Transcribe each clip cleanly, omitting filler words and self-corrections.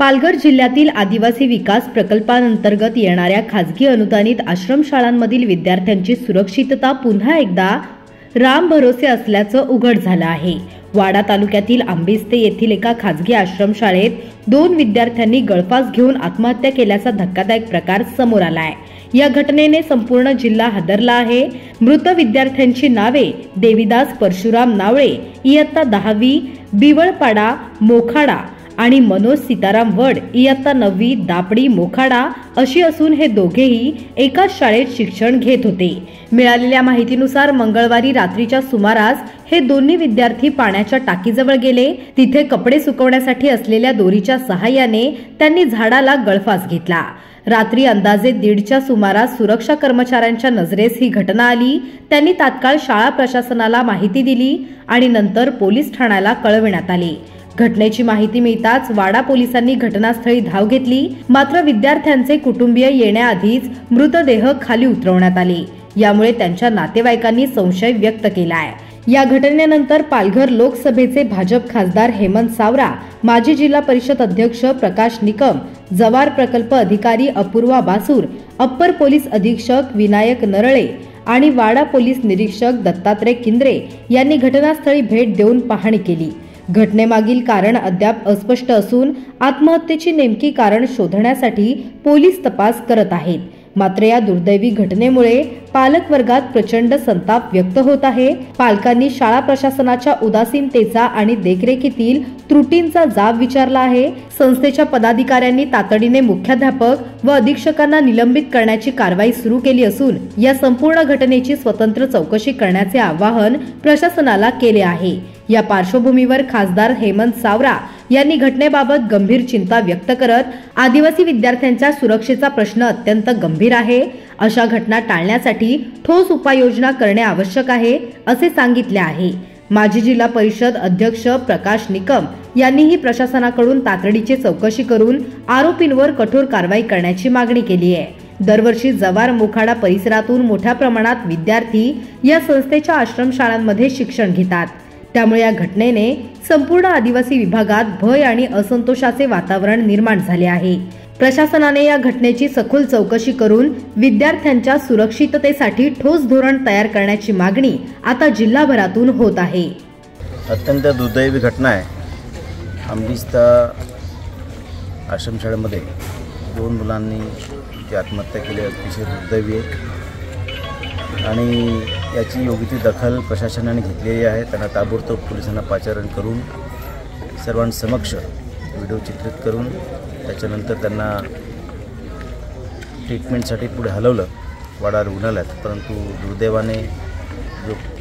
पालघर जिल्ह्यातील आदिवासी विकास प्रकल्पांतर्गत येणाऱ्या खासगी अनुदानित आश्रमशाळांमधील विद्यार्थ्यांची सुरक्षितता पुन्हा एकदा राम भरोसे असल्याचं उघड झालं आहे। वाडा तालुक्यातील आंबिस्ते येथील एका खासगी आश्रमशाळेत 2 विद्यार्थ्यांनी गळफास घेऊन आत्महत्या केल्याचा धक्कादायक प्रकार समोर आला आहे। या घटनेने संपूर्ण जिल्हा हादरला आहे। मृत विद्यार्थ्यांची नावे देविदास परशुराम नावळे इयत्ता 10वी बिवळपाडा मोखाडा आणि मनोज सीताराम वड इयत्ता 9वी दापडी मोखाडा अशी असून हे दोघेही एकाच शाळेत शिक्षण घेत होते। मिळालेल्या माहितीनुसार मंगळवारी रात्रीच्या सुमारास हे दोन्ही विद्यार्थी पाण्याच्या टाकीजवळ गेले। तिथे कपडे सुकवण्यासाठी असलेल्या दोरीच्या सहाय्याने त्यांनी झाडाला गळफास घेतला। रात्री अंदाजे 1:30च्या सुमारास सुरक्षा कर्मचाऱ्यांच्या नजरेस ही घटना आली। त्यांनी तात्काळ शाळा प्रशासनाला माहिती दिली आणि नंतर पोलीस ठाण्याला कळविण्यात आले। घटनेची माहिती मिळताच वाडा पोलिसांनी घटनास्थळी धाव घेतली, मात्र विद्यार्थ्यांचे कुटुंबीय येण्याआधीच मृतदेह खाली उतरवण्यात आले। यामुळे त्यांच्या नातेवाईकांनी संशय व्यक्त केलाय। या घटनेनंतर पालघर लोकसभेचे भाजप खासदार हेमंत सावरा, माजी जिल्हा परिषद अध्यक्ष प्रकाश निकम, जवार प्रकल्प अधिकारी अपूर्वा बासूर, अप्पर पोलीस अधीक्षक विनायक नरळे आणि वाडा पोलीस निरीक्षक दत्तात्रय किंद्रे यांनी घटनास्थळी भेट देऊन पाहणी केली। घटनेमागील कारण अद्याप अस्पष्ट असून आत्महत्येची नेमकी कारण शोधण्यासाठी पोलीस तपास करत आहेत। मात्र या दुर्दैवी घटनेमुळे पालक वर्गात प्रचंड संताप व्यक्त होत आहे। पालकांनी शाळा प्रशासनाच्या उदासीनतेचा आणि देखरेखीतील त्रुटींचा जाब विचारला आहे। संस्थेच्या पदाधिकाऱ्यांनी तातडीने मुख्याध्यापक व अधीक्षकांना निलंबित करण्याची कारवाई सुरू केली असून या संपूर्ण घटनेची स्वतंत्र चौकशी करण्याचे आवाहन प्रशासनाला केले आहे। या पार्श्वभूमीवर खासदार हेमंत सावरा यांनी घटनेबाबत गंभीर चिंता व्यक्त करत आदिवासी विद्यार्थ्यांच्या सुरक्षेचा प्रश्न अत्यंत गंभीर आहे। अशा घटना टाळण्यासाठी ठोस उपाययोजना करणे आवश्यक आहे असे सांगितले आहे। माजी जिल्हा परिषद अध्यक्ष प्रकाश निकम यांनीही प्रशासनाकडून तातडीची चौकशी करून आरोपींवर कठोर कारवाई करण्याची मागणी केली आहे। दरवर्षी जवार मोखाडा परिसरातून मोठ्या प्रमाणात विद्यार्थी या संस्थेच्या आश्रमशाळांमध्ये शिक्षण घेतात। त्यामुळे या घटनेने संपूर्ण आदिवासी विभागात भय आणि असंतोषाचे वातावरण निर्माण झाले आहे। प्रशासनाने या घटनेची सखोल चौकशी करून विद्यार्थ्यांच्या सुरक्षिततेसाठी ठोस धोरण तयार करण्याची मागणी आता जिल्हाभरातून होत आहे। अत्यंत दुर्दैवी घटना आहे। आंबिस्ता आश्रमशाळेमध्ये 2 मुलांनी जी आत्महत्या केली अतिशय दुर्दैवी आहे आणि याची योग्य ती दखल प्रशासनाने घेतलेली आहे। त्यांना ताबडतोब पोलिसांना पाचारण करून सर्वांसमक्ष व्हिडिओ चित्रित करून त्याच्यानंतर त्यांना ट्रीटमेंटसाठी पुढे हलवलं वाडा रुग्णालयात, परंतु दुर्दैवाने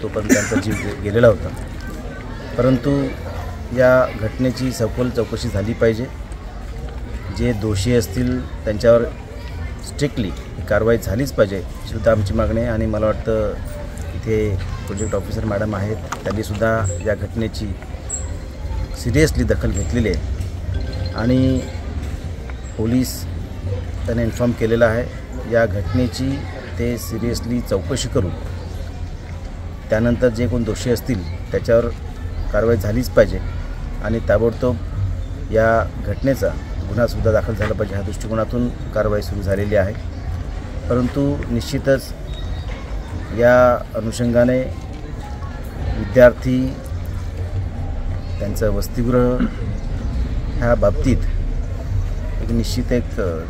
तोपर्यंत त्यांचा जीव गेलेला होता। परंतु या घटनेची सखोल चौकशी झाली पाहिजे। जे दोषी असतील त्यांच्यावर स्ट्रिक्टली कारवाई झालीच पाहिजे सुद्धा आमची मागणी आहे। आणि मला वाटतं इथे प्रोजेक्ट ऑफिसर मॅडम आहेत, त्यांनीसुद्धा या घटनेची सिरियसली दखल घेतलेली आहे आणि पोलीस त्यांना इन्फॉर्म केलेलं आहे। या घटनेची ते सिरियसली चौकशी करून त्यानंतर जे कोण दोषी असतील त्याच्यावर कारवाई झालीच पाहिजे आणि ताबडतोब या घटनेचा गुन्हासुद्धा दाखल झाला पाहिजे। ह्या दृष्टिकोनातून कारवाई सुरू झालेली आहे। परंतु निश्चितच या अनुषंगाने विद्यार्थी त्यांचं वसतिगृह ह्या बाबतीत निश्चित एक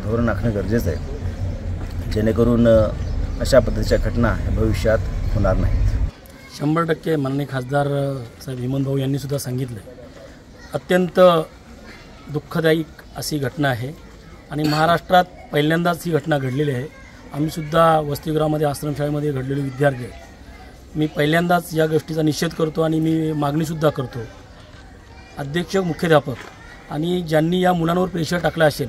धोरण आखणं गरजेचं आहे, जेणेकरून अशा पद्धतीच्या घटना भविष्यात होणार नाहीत। 100% माननीय खासदार साहेब हेमंत भाऊ यांनी सुद्धा सांगितलं, अत्यंत दुःखदायी अशी घटना आहे आणि महाराष्ट्रात पहिल्यांदाच ही घटना घडलेली आहे। आम्ही सुद्धा वसतिगृहामध्ये आश्रमशाळेमध्ये घडलेले विद्यार्थी आहे। मी पहिल्यांदाच या गोष्टीचा निषेध करतो आणि मी मागणीसुद्धा करतो, अध्यक्ष मुख्याध्यापक आणि ज्यांनी या मुलांवर प्रेशर टाकलं असेल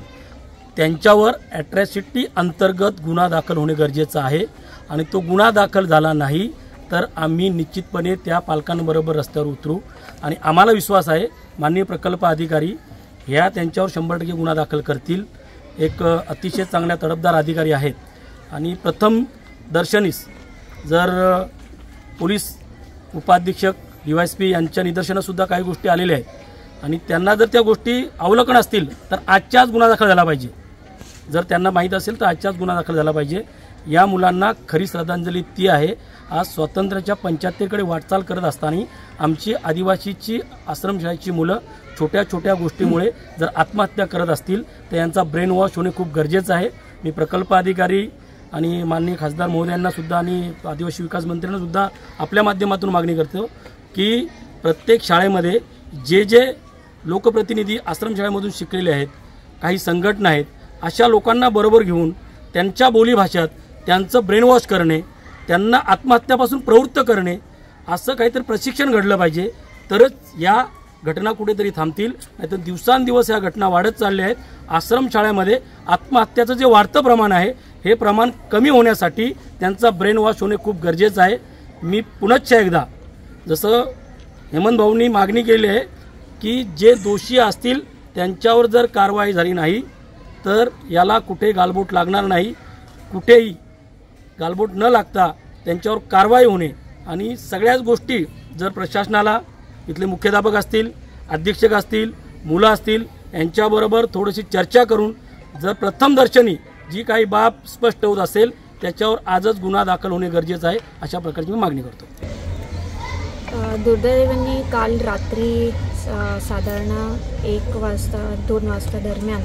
त्यांच्यावर ॲट्रॅसिटी अंतर्गत गुन्हा दाखल होणे गरजेचं आहे आणि तो गुन्हा दाखल झाला नाही तर आम्ही निश्चितपणे त्या पालकांबरोबर रस्त्यावर उतरू आणि आम्हाला विश्वास आहे माननीय प्रकल्प अधिकारी ह्या त्यांच्यावर 100% गुन्हा दाखल करतील। एक अतिशय चांगल्या तडफदार अधिकारी आहेत आणि प्रथम दर्शनीस जर पोलीस उपाधीक्षक DYSP यांच्या निदर्शनासुद्धा काही गोष्टी आलेल्या आहेत आणि त्यांना जर त्या गोष्टी अवलोकन असतील तर आजच्याच गुन्हा दाखल झाला पाहिजे. जर त्यांना माहीत असेल तर आजच्याच गुन्हा दाखल झाला पाहिजे. या मुलांना खरी श्रद्धांजली ती आहे. आज स्वातंत्र्याच्या 75कडे वाटचाल करत असताना आमची आदिवासीची आश्रमशाळेची मुलं छोट्या छोट्या गोष्टीमुळे जर आत्महत्या करत असतील तर यांचा ब्रेन वॉश होणे खूप गरजेचं आहे. मी प्रकल्प अधिकारी आणि माननीय खासदार महोदयांना सुद्धा आणि आदिवासी विकास मंत्र्यांना सुद्धा आपल्या माध्यमातून मागणी करतो की प्रत्येक शाळेमध्ये जे जे लोकप्रतिनिधी आश्रमशाळेमधून शिकलेले आहेत, काही संघटना आहेत, अशा लोकांना बरोबर घेऊन त्यांच्या बोलीभाषेत त्यांचं ब्रेन वॉश करणे, त्यांना आत्महत्यापासून प्रवृत्त करणे, असं काहीतरी प्रशिक्षण घडलं पाहिजे. तरच या घटना कुठेतरी थांबतील. नाहीतर दिवसांदिवस या घटना वाढत चालल्या आहेत. आश्रमशाळेमध्ये आत्महत्याचं जे वाढतं प्रमाण आहे हे प्रमाण कमी होण्यासाठी त्यांचा ब्रेन वॉश होणे खूप गरजेचं आहे. मी पुनश्च एकदा जसं हेमंत भाऊंनी मागणी केली आहे की जे दोषी असतील त्यांच्यावर जर कारवाई झाली नाही तर याला कुठे गालबोट लागणार नाही. कुठेही गालबोट न लागता त्यांच्यावर कारवाई होणे आणि सगळ्याच गोष्टी जर प्रशासनाला इथले मुख्याध्यापक असतील, अधीक्षक असतील, मुलं असतील यांच्याबरोबर थोडीशी चर्चा करून जर प्रथम दर्शनी जी काही बाब स्पष्ट होत असेल त्याच्यावर आजच गुन्हा दाखल होणे गरजेचं आहे. अशा प्रकारची मी मागणी करतो. दुर्दैवाने काल रात्री साधारण 1 वाजता 2 वाजता दरम्यान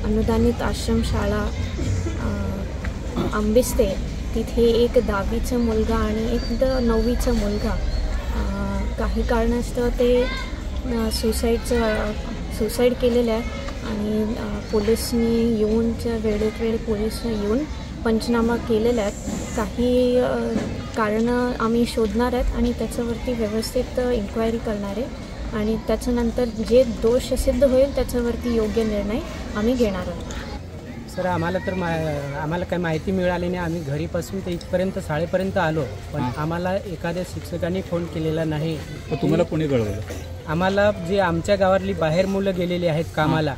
अनुदानित आश्रमशाळा आंबिस्ते तिथे एक 10वीचा मुलगा आणि एक 9वीचा मुलगा काही कारणास्तव ते सुसाईड केलेलं आहे. आणि पोलिसनी येऊनच्या वेळेत पोलिसने येऊन पंचनामा केलेला आहेत. काही कारणं आम्ही शोधणार आहेत आणि त्याच्यावरती व्यवस्थित इन्क्वायरी करणार आहे आणि त्याच्यानंतर जे दोष सिद्ध होईल त्याच्यावरती योग्य निर्णय आम्ही घेणार आहोत. सर आम्हाला काही माहिती मिळाली नाही. आम्ही घरीपासून ते इथपर्यंत शाळेपर्यंत आलो पण आम्हाला एखाद्या शिक्षकांनी फोन केलेला नाही. तुम्हाला कोणी कळवलं? आम्हाला जे आमच्या गावातली बाहेर मुलं गेलेली आहेत कामाला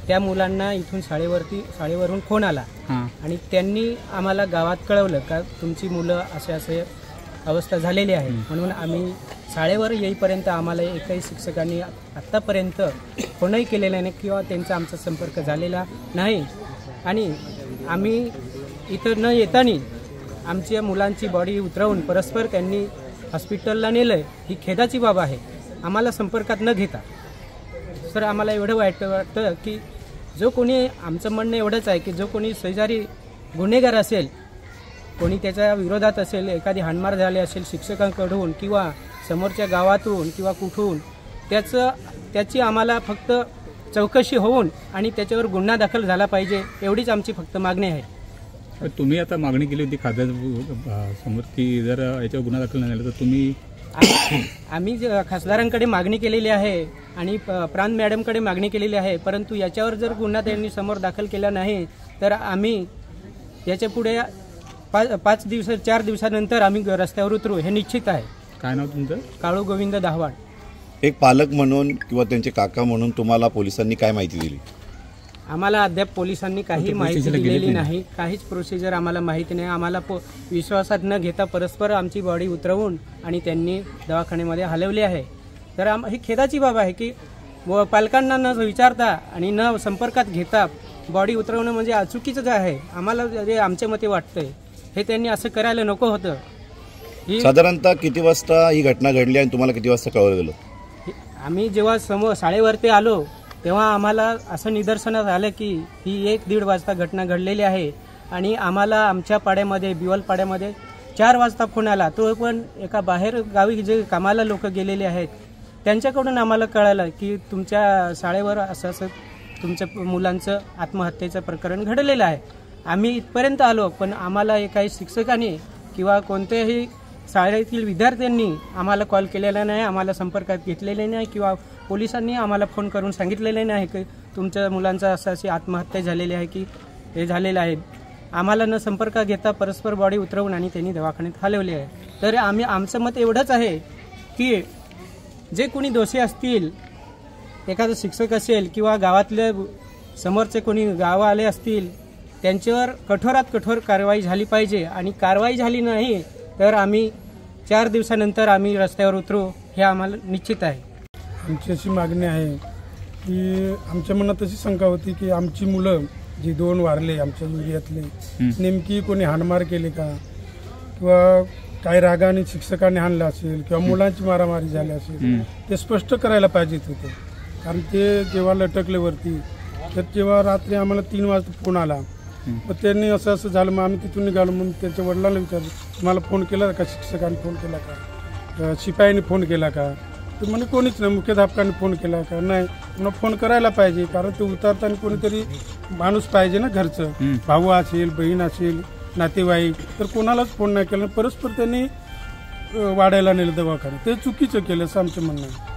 त्या मुलांना इथून शाळेवरून फोन आला आणि त्यांनी आम्हाला गावात कळवलं का तुमची मुलं असे अवस्था झालेली आहे. म्हणून आम्ही शाळेवर येईपर्यंत आम्हाला एकही शिक्षकांनी आत्तापर्यंत फोनही केलेला नाही किंवा त्यांचा आमचा संपर्क झालेला नाही. आणि आम्ही इथं न येताना आमच्या मुलांची बॉडी उतरवून परस्पर त्यांनी हॉस्पिटलला नेलं. ही खेदाची बाब आहे. आम्हाला संपर्कात न घेता सर आम्हाला एवढं वाईट वाटतं की जो कोणी आमचं म्हणणं एवढंच आहे की जो कोणी शेजारी गुन्हेगार असेल, कोणी त्याच्या विरोधात असेल, एखादी हाणमार झाली असेल शिक्षकांकडून किंवा समोरच्या गावातून किंवा कुठून त्याची आम्हाला फक्त चौकशी होऊन आणि त्याच्यावर गुन्हा दाखल झाला पाहिजे एवढीच आमची फक्त मागणी आहे. तुम्ही आता मागणी केली होती खासदार समोर की जर याच्यावर गुन्हा दाखल नाही झाला तर तुम्ही आम्ही खासदारांकडे मागणी केलेली आहे आणि प्रांत मॅडमकडे मागणी केलेली आहे. परंतु याच्यावर जर गुन्हा त्यांनी समोर दाखल केला नाही तर आम्ही याच्या पुढे 4 दिवसानंतर आम्ही रस्त्यावर उतरू हे निश्चित आहे. काय नाव तुमचं? काळू गोविंद दहावाड. एक पालक म्हणून किंवा त्यांचे काका म्हणून तुम्हाला पोलिसांनी काय माहिती दिली? आम्हाला अद्याप पोलिसांनी काही माहिती दिलेली नाही. काहीच प्रोसिजर आम्हाला माहिती नाही. आम्हाला विश्वासात न घेता परस्पर आमची बॉडी उतरवून आणि त्यांनी दवाखान्यामध्ये हलवली आहे. तर ही खेदाची बाब आहे की पालकांना न विचारता आणि न संपर्कात घेता बॉडी उतरवणं म्हणजे चुकीचं काय आहे. आम्हाला जे आमच्या मते वाटतंय हे त्यांनी असं करायला नको होतं. साधारणतः किती वाजता ही घटना घडली आणि तुम्हाला किती वाजता कळवलं गेलं? आम्ही जेव्हा शाळेवरती आलो तेव्हा आम्हाला असं निदर्शनास आलं की ही 1-1:30 वाजता घटना घडलेली आहे आणि आम्हाला आमच्या पाड्यामध्ये बिवल पाड्यामध्ये 4 वाजता फोन आला. तो पण एका बाहेर गावी जे कामाला लोक गेलेले आहेत त्यांच्याकडून आम्हाला कळालं की तुमच्या शाळेवर असं तुमच्या मुलांचं आत्महत्येचं प्रकरण घडलेलं आहे. आम्ही इथपर्यंत आलो पण आम्हाला काही शिक्षकांनी किंवा कोणत्याही शाळेतील विद्यार्थ्यांनी आम्हाला कॉल केलेला नाही, आम्हाला संपर्कात घेतलेले नाही किंवा पोलिसांनी आम्हाला फोन करून सांगितलेले नाही की तुमच्या मुलांचा अशी आत्महत्या झालेली आहे की हे झालेलं आहे. आम्हाला न संपर्क घेता परस्पर बॉडी उतरवून आणि त्यांनी दवाखान्यात हलवली आहे. तर आमचं मत एवढंच आहे की जे कोणी दोषी असतील, एखादा शिक्षक असेल किंवा गावातले समोरचे कोणी गाव आले असतील त्यांच्यावर कठोरात कठोर कारवाई झाली पाहिजे आणि कारवाई झाली नाही तर आम्ही 4 दिवसानंतर आम्ही रस्त्यावर उतरू हे आम्हाला निश्चित आहे. आमची अशी मागणी आहे की आमच्या मनात अशी शंका होती की आमची मुलं जी 2 वारले आमच्या एरियातले नेमकी कोणी हाणमार केली का किंवा काही रागाने शिक्षकांनी हाणलं असेल किंवा मुलांची मारामारी झाली असेल ते स्पष्ट करायला पाहिजेत होते. कारण ते जेव्हा लटकले वरती तर तेव्हा रात्री आम्हाला 3 वाजता फोन आला. मग त्यांनी असं असं झालं. मग आम्ही तिथून निघालो. म्हणून त्यांच्या वडिलांना विचारलं तुम्हाला फोन केला का, शिक्षकांनी फोन केला का, शिपायांनी फोन केला का. तर म्हणे कोणीच नाही. मुख्याध्यापकांनी फोन केला का, नाही. पुन्हा फोन करायला पाहिजे कारण ते उतारताना कोणीतरी माणूस पाहिजे ना घरचं, भाऊ असेल, बहीण असेल, नातेवाईक. तर कोणालाच फोन नाही केला. परस्पर त्यांनी वाड्याला नेलं दवाखान्यात. ते चुकीचं केलं असं आमचं म्हणणं आहे.